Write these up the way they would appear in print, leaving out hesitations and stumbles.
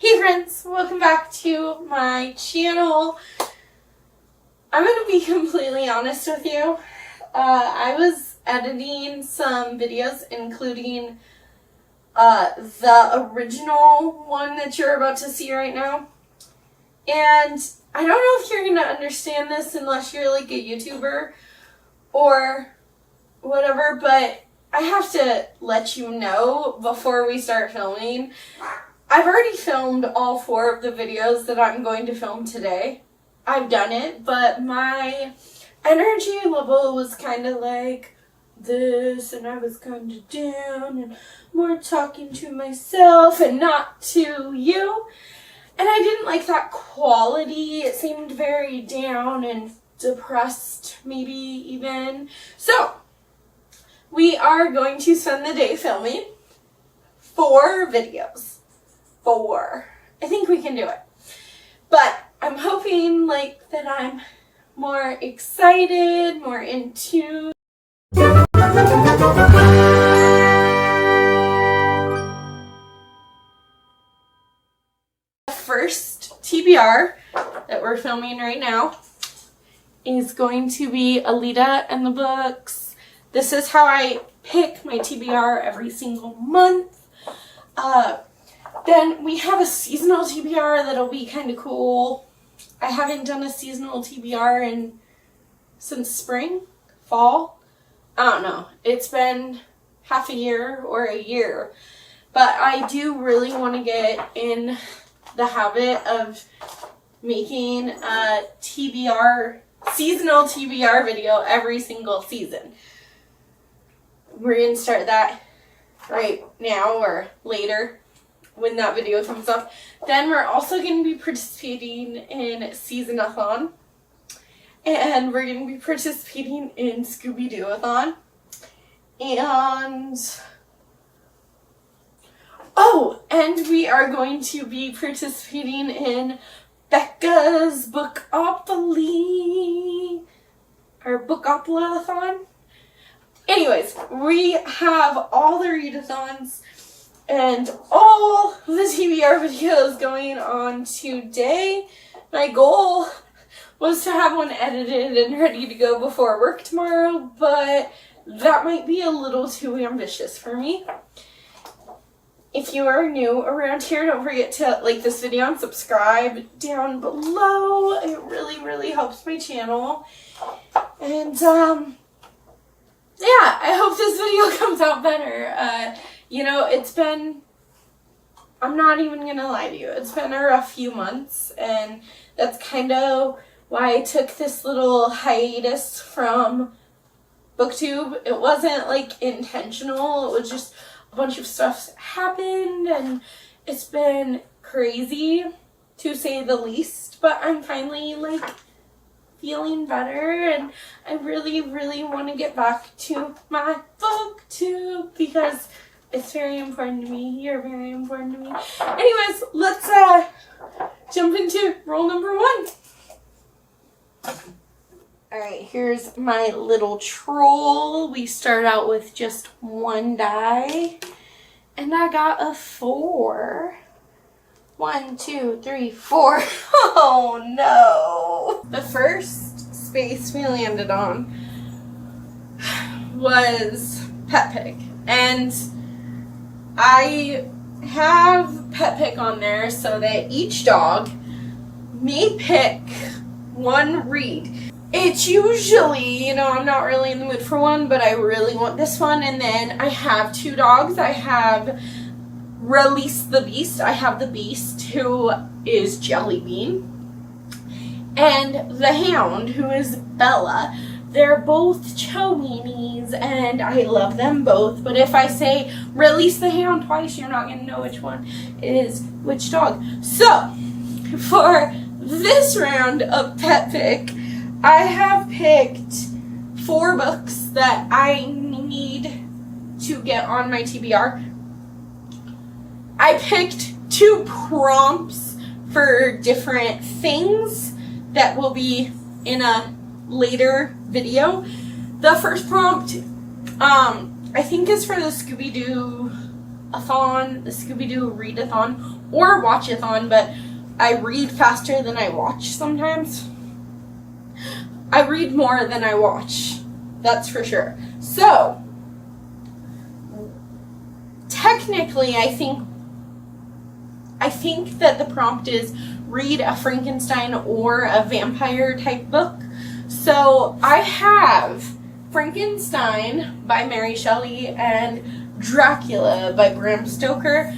Hey friends, welcome back to my channel. I'm going to be completely honest with you. I was editing some videos, including the original one that you're about to see right now. And I don't know if you're going to understand this unless you're like a YouTuber or whatever, but I have to let you know before we start filming. I've already filmed all 4 of the videos that I'm going to film today. I've done it, but my energy level was kind of like this, and I was kind of down and more talking to myself and not to you. And I didn't like that quality. It seemed very down and depressed, maybe even. So, we are going to spend the day filming 4 videos. 4. I think we can do it. But I'm hoping that I'm more excited, more in tune. The first TBR that we're filming right now is going to be Alida and the books. This is how I pick my TBR every single month. Then we have a seasonal TBR that'll be kind of cool. I haven't done a seasonal TBR since spring, fall. I don't know. It's been half a year or a year. But I do really want to get in the habit of making a seasonal TBR video every single season. We're going to start that right now or later when that video comes up. Then we're also going to be participating in Season-a-thon. And we're going to be participating in Scooby-Doo-a-thon. And we are going to be participating in Becca's Bookopoly. Or Bookopoly-a-thon. Anyways, we have all the readathons and all the TBR videos going on today. My goal was to have one edited and ready to go before work tomorrow, but that might be a little too ambitious for me. If you are new around here, don't forget to like this video and subscribe down below. It really, really helps my channel. And, yeah, I hope this video comes out better. I'm not even gonna lie to you, it's been a rough few months, and that's kind of why I took this little hiatus from BookTube. It wasn't intentional, it was just a bunch of stuff happened, and it's been crazy to say the least, but I'm finally feeling better, and I really, really want to get back to my BookTube because it's very important to me. You're very important to me. Anyways, let's jump into roll number 1. Alright, here's my little troll. We start out with just 1 die, and I got a 4. 1, 2, 3, 4. Oh no! The first space we landed on was Pet Pig. And I have Pet Pick on there so that each dog may pick 1 read. It's usually, I'm not really in the mood for one, but I really want this one. And then I have 2 dogs. I have Release the Beast. I have the Beast, who is Jelly Bean. And the Hound, who is Bella. They're both chow weenies, and I love them both. But if I say Release the Hound twice, you're not going to know which one is which dog. So, for this round of Pet Pick, I have picked 4 books that I need to get on my TBR. I picked 2 prompts for different things that will be in a later video. The first prompt, I think is for the Scooby-Doo read-a-thon, the Scooby-Doo read-a-thon, or watch-a-thon, but I read faster than I watch sometimes. I read more than I watch, that's for sure. So, technically, I think that the prompt is read a Frankenstein or a vampire type book. So I have Frankenstein by Mary Shelley and Dracula by Bram Stoker.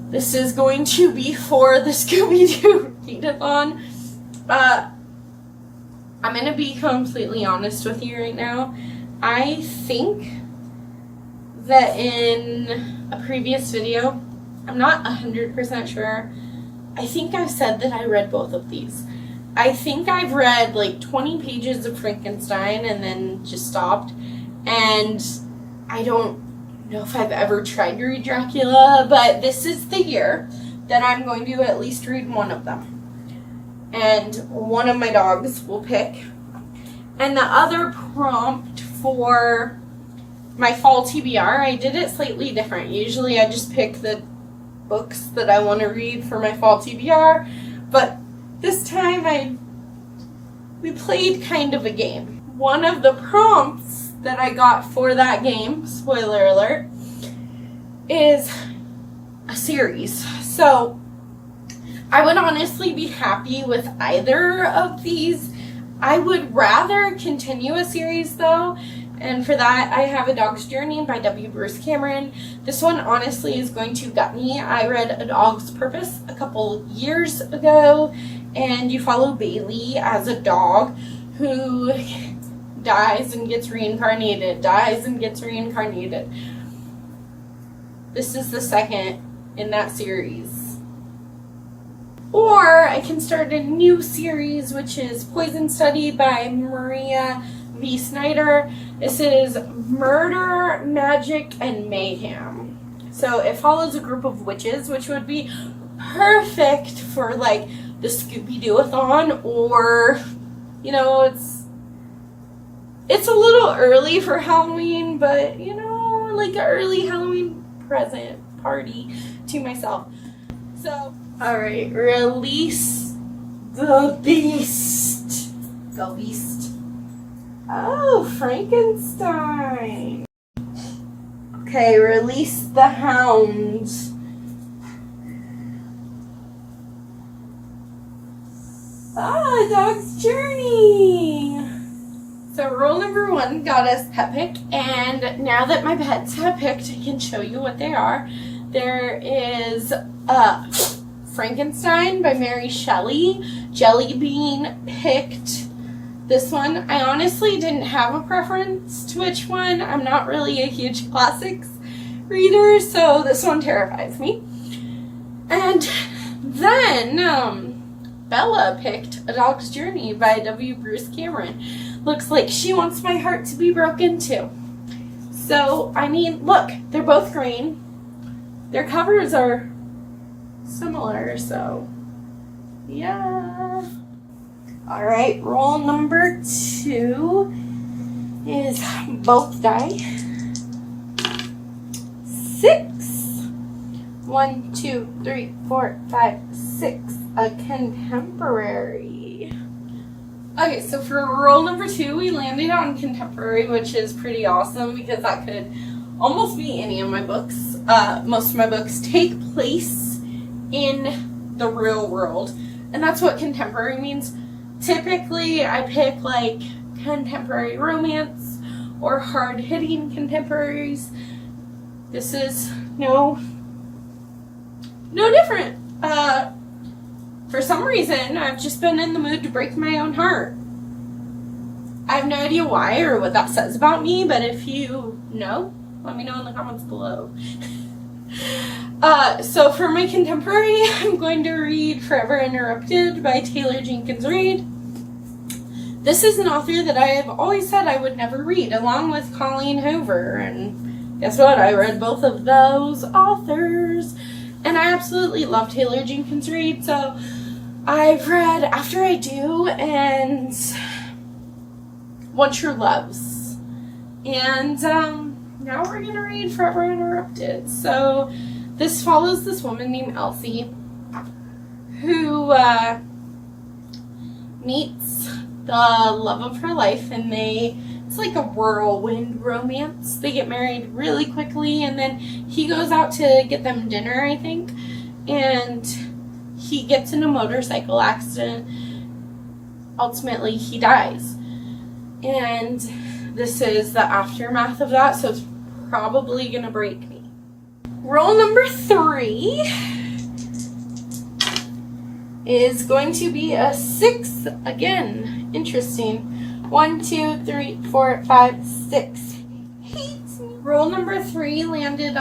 This is going to be for the Scooby-Doo read-a-thon. I'm going to be completely honest with you right now. I think that in a previous video, I'm not 100% sure, I think I've said that I read both of these. I think I've read like 20 pages of Frankenstein and then just stopped. And I don't know if I've ever tried to read Dracula, but this is the year that I'm going to at least read one of them. And one of my dogs will pick. And the other prompt for my fall TBR, I did it slightly different. Usually I just pick the books that I want to read for my fall TBR, but this time we played kind of a game. One of the prompts that I got for that game, spoiler alert, is a series. So I would honestly be happy with either of these. I would rather continue a series though, and for that I have A Dog's Journey by W. Bruce Cameron. This one honestly is going to gut me. I read A Dog's Purpose a couple years ago, and you follow Bailey as a dog who dies and gets reincarnated, dies and gets reincarnated. This is the second in that series. Or I can start a new series, which is Poison Study by Maria V. Snyder. This is Murder, Magic, and Mayhem. So it follows a group of witches, which would be perfect for like the Scooby-Doo-a-thon, or, you know, it's a little early for Halloween, but, you know, like an early Halloween present party to myself. So, alright, release the beast. The beast. Oh, Frankenstein. Okay, release the hound. Ah, Dog's Journey. So rule number 1 got us pet pick, and now that my pets have picked, I can show you what they are. There is Frankenstein by Mary Shelley. Jelly Bean picked this one. I honestly didn't have a preference to which one. I'm not really a huge classics reader, so this one terrifies me. And then Bella picked A Dog's Journey by W. Bruce Cameron. Looks like she wants my heart to be broken too. So, I mean, look, they're both green. Their covers are similar, so yeah. Alright, roll number 2 is both die. 6. 1, 2, 3, 4, 5, 6. A contemporary. Okay, so for roll number 2, we landed on contemporary, which is pretty awesome because that could almost be any of my books. Most of my books take place in the real world, and that's what contemporary means. Typically, I pick like contemporary romance or hard-hitting contemporaries. This is no different. For some reason, I've just been in the mood to break my own heart. I have no idea why or what that says about me, but if you know, let me know in the comments below. So for my contemporary, I'm going to read Forever Interrupted by Taylor Jenkins Reid. This is an author that I have always said I would never read, along with Colleen Hoover, and guess what? I read both of those authors, and I absolutely love Taylor Jenkins Reid, so I've read After I Do and One True Loves. And now we're going to read Forever Interrupted. So this follows this woman named Elsie who meets the love of her life, and it's like a whirlwind romance. They get married really quickly, and then he goes out to get them dinner, I think, and he gets in a motorcycle accident. Ultimately, he dies. And this is the aftermath of that, so it's probably going to break me. Roll number 3 is going to be a 6. Again, interesting. 1, 2, 3, 4, 5, 6. Hate Me. Roll number 3 landed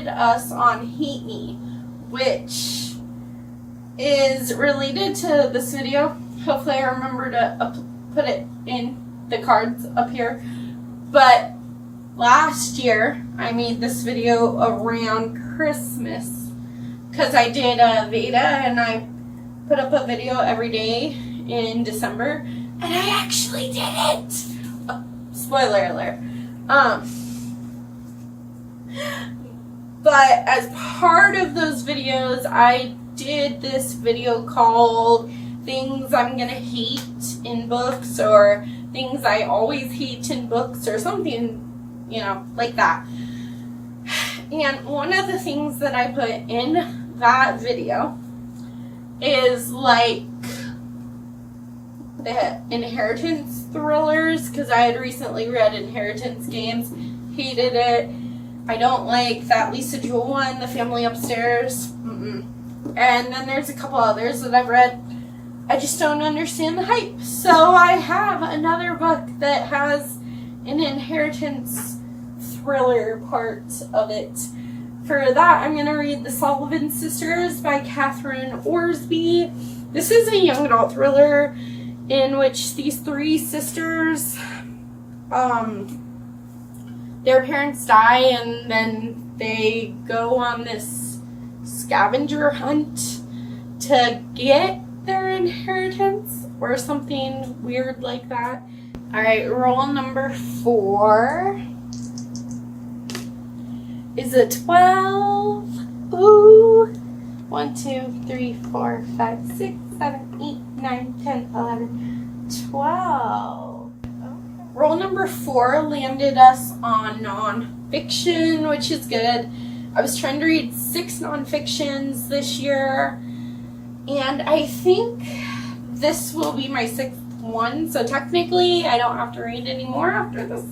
us on Hate Me, which is related to this video. Hopefully I remember to put it in the cards up here. But last year I made this video around Christmas because I did Veda, and I put up a video every day in December, and I actually did it. Spoiler alert. But as part of those videos, I did this video called Things I'm Gonna Hate in Books, or Things I Always Hate in Books, or something, like that. And one of the things that I put in that video is like the inheritance thrillers, because I had recently read Inheritance Games, hated it. I don't like that Lisa Jewell one, The Family Upstairs. And then there's a couple others that I've read. I just don't understand the hype. So I have another book that has an inheritance thriller part of it. For that, I'm going to read The Sullivan Sisters by Catherine Orsby. This is a young adult thriller in which these 3 sisters, their parents die, and then they go on this scavenger hunt to get their inheritance or something weird like that. Alright, roll number 4 is a 12. Ooh. 1, 2, 3, 4, 5, 6, 7, 8, 9, 10, 11, 12. Okay. Roll number 4 landed us on nonfiction, which is good. I was trying to read 6 nonfictions this year, and I think this will be my 6th one, so technically I don't have to read any more after this.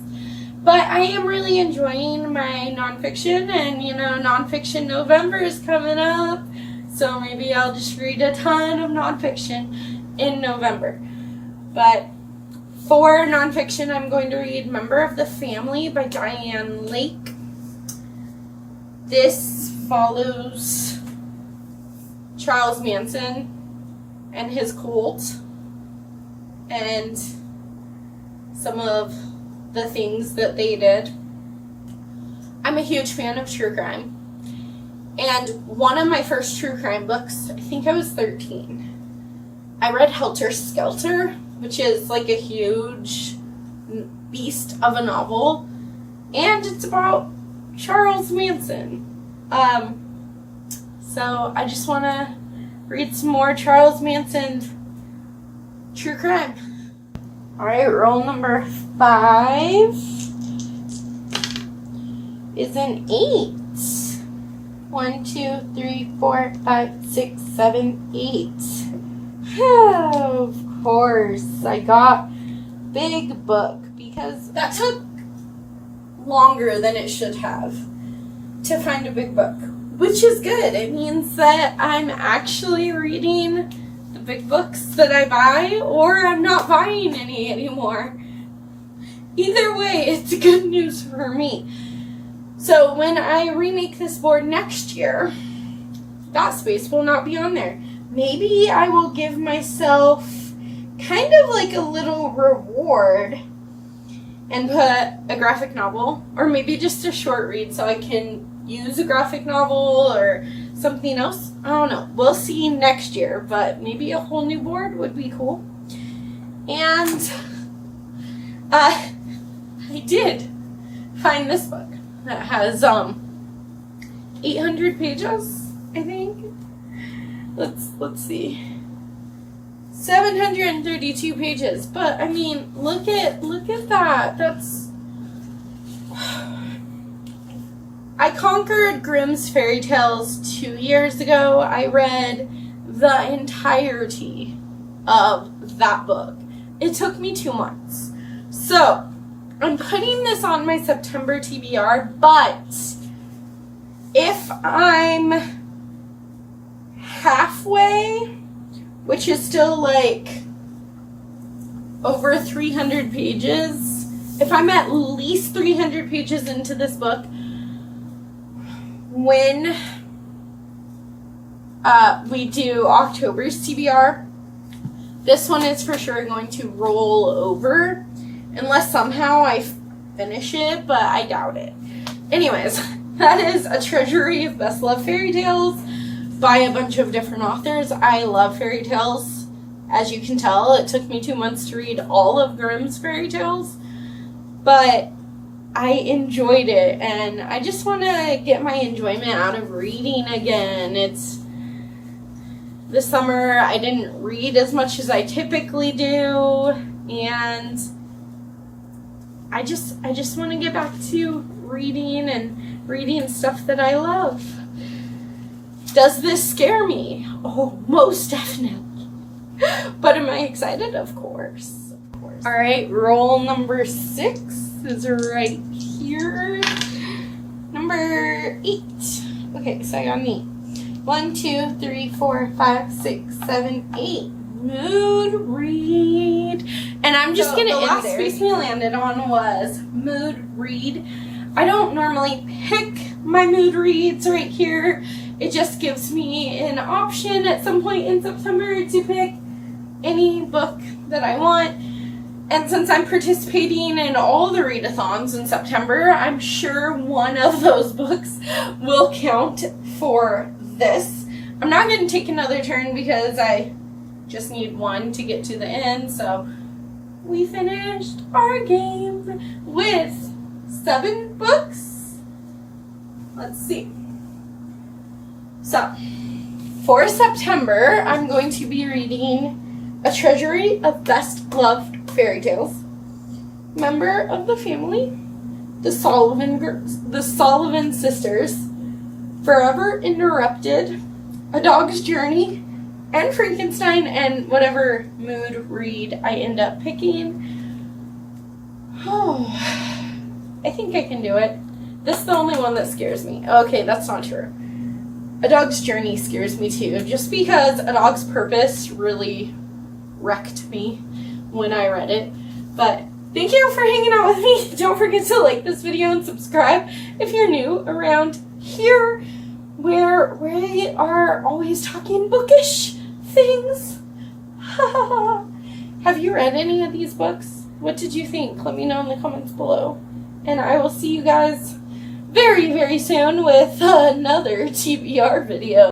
But I am really enjoying my nonfiction, and nonfiction November is coming up, so maybe I'll just read a ton of nonfiction in November. But for nonfiction, I'm going to read Member of the Family by Diane Lake. This follows Charles Manson and his cult, and some of the things that they did. I'm a huge fan of true crime, and one of my first true crime books, I think I was 13, I read Helter Skelter, which is like a huge beast of a novel, and it's about Charles Manson. So I just want to read some more Charles Manson true crime. Alright, roll number 5 is an 8. 1, 2, 3, 4, 5, 6, 7, 8. Of course, I got big book because that took longer than it should have to find a big book, which is good. It means that I'm actually reading the big books that I buy, or I'm not buying any anymore. Either way, it's good news for me. So when I remake this board next year, that space will not be on there. Maybe I will give myself kind of like a little reward and put a graphic novel, or maybe just a short read so I can use a graphic novel or something else. I don't know. We'll see next year, but maybe a whole new board would be cool. And I did find this book that has 800 pages, I think. Let's see. 732 pages. But I mean, look at that. That's I conquered Grimm's fairy tales 2 years ago. I read the entirety of that book. It took me 2 months. So, I'm putting this on my September TBR, but if I'm halfway, which is still like over 300 pages, if I'm at least 300 pages into this book, when we do October's TBR, this one is for sure going to roll over, unless somehow I finish it, but I doubt it. Anyways, that is A Treasury of Best Loved Fairy Tales by a bunch of different authors. I love fairy tales. As you can tell, it took me 2 months to read all of Grimm's fairy tales, but I enjoyed it, and I just want to get my enjoyment out of reading again. This summer I didn't read as much as I typically do, and I just want to get back to reading and reading stuff that I love. Does this scare me? Oh, most definitely. But am I excited? Of course. All right, roll number 6 is right here. Number 8. Okay, so I got 8. 1, 2, 3, 4, 5, 6, 7, 8. Mood read. And I'm just going to end there. The last space we landed on was mood read. I don't normally pick my mood reads right here. It just gives me an option at some point in September to pick any book that I want. And since I'm participating in all the readathons in September, I'm sure one of those books will count for this. I'm not going to take another turn because I just need one to get to the end. So we finished our game with 7 books. Let's see. So for September, I'm going to be reading A Treasury of Best Loved Fairy Tales, Member of the Family, the Sullivan Sisters, Forever Interrupted, A Dog's Journey, and Frankenstein, and whatever mood read I end up picking. Oh, I think I can do it. This is the only one that scares me. Okay, that's not true. A Dog's Journey scares me too, just because A Dog's Purpose really wrecked me when I read it. But thank you for hanging out with me. Don't forget to like this video and subscribe if you're new around here, where we are always talking bookish things. Have you read any of these books? What did you think? Let me know in the comments below. And I will see you guys very, very soon with another TBR video.